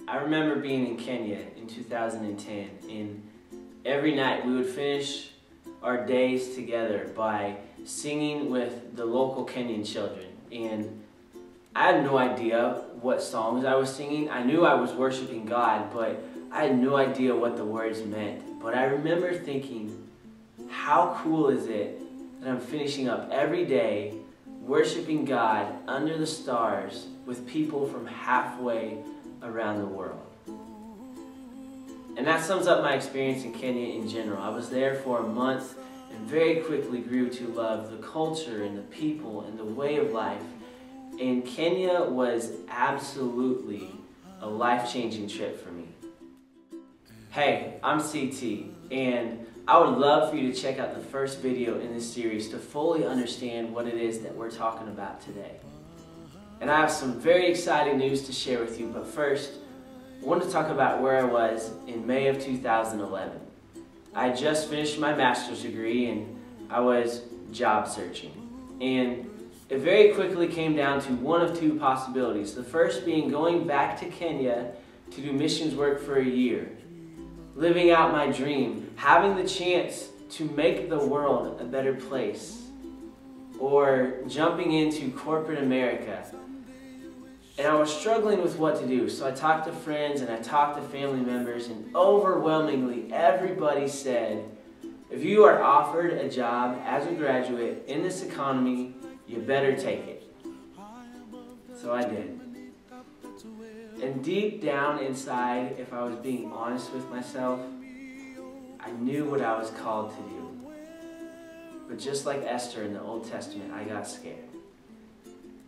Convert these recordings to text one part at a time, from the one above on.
I remember being in Kenya in 2010, and every night we would finish our days together by singing with the local Kenyan children. And I had no idea what songs I was singing. I knew I was worshiping God, but I had no idea what the words meant. But I remember thinking, how cool is it that I'm finishing up every day worshiping God under the stars with people from halfway around the world. And that sums up my experience in Kenya in general. I was there for a month and very quickly grew to love the culture and the people and the way of life. And Kenya was absolutely a life-changing trip for me. Hey, I'm CT, and I would love for you to check out the first video in this series to fully understand what it is that we're talking about today. And I have some very exciting news to share with you, but first, I want to talk about where I was in May of 2011. I had just finished my master's degree and I was job searching. And it very quickly came down to one of two possibilities. The first being going back to Kenya to do missions work for a year, living out my dream, having the chance to make the world a better place, or jumping into corporate America. And I was struggling with what to do, so I talked to friends and I talked to family members, and overwhelmingly everybody said, if you are offered a job as a graduate in this economy, you better take it. So I did. And deep down inside, if I was being honest with myself, I knew what I was called to do. But just like Esther in the Old Testament, I got scared.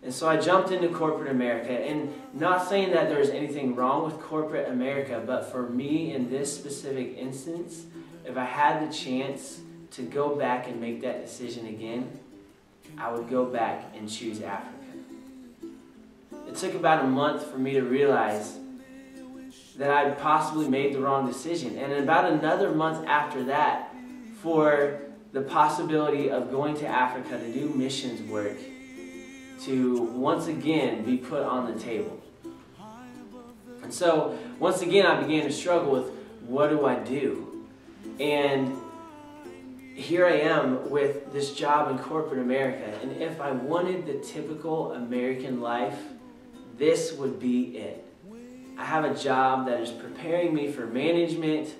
And so I jumped into corporate America, and not saying that there's anything wrong with corporate America, but for me in this specific instance, if I had the chance to go back and make that decision again, I would go back and choose Africa. It took about a month for me to realize that I had possibly made the wrong decision, and about another month after that for the possibility of going to Africa to do missions work to once again be put on the table. And so once again I began to struggle with, what do I do? And here I am with this job in corporate America, and if I wanted the typical American life, this would be it. I have a job that is preparing me for management,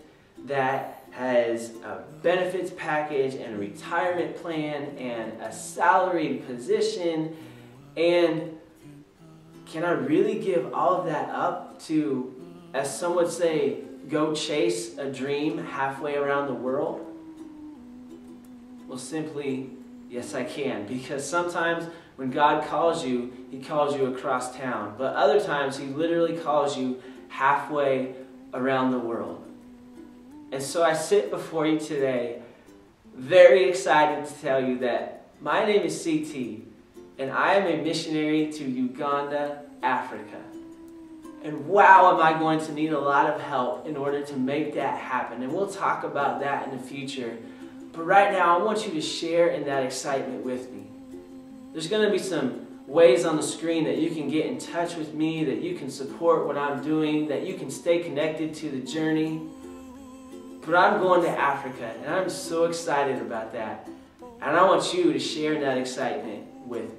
that has a benefits package and a retirement plan and a salaried position. And can I really give all of that up to, as some would say, go chase a dream halfway around the world? Well, simply, yes I can. Because sometimes when God calls you, He calls you across town. But other times He literally calls you halfway around the world. And so I sit before you today very excited to tell you that my name is CT, and I am a missionary to Uganda, Africa. And wow, am I going to need a lot of help in order to make that happen. And we'll talk about that in the future. But right now, I want you to share in that excitement with me. There's going to be some ways on the screen that you can get in touch with me, that you can support what I'm doing, that you can stay connected to the journey. But I'm going to Africa, and I'm so excited about that. And I want you to share in that excitement with me.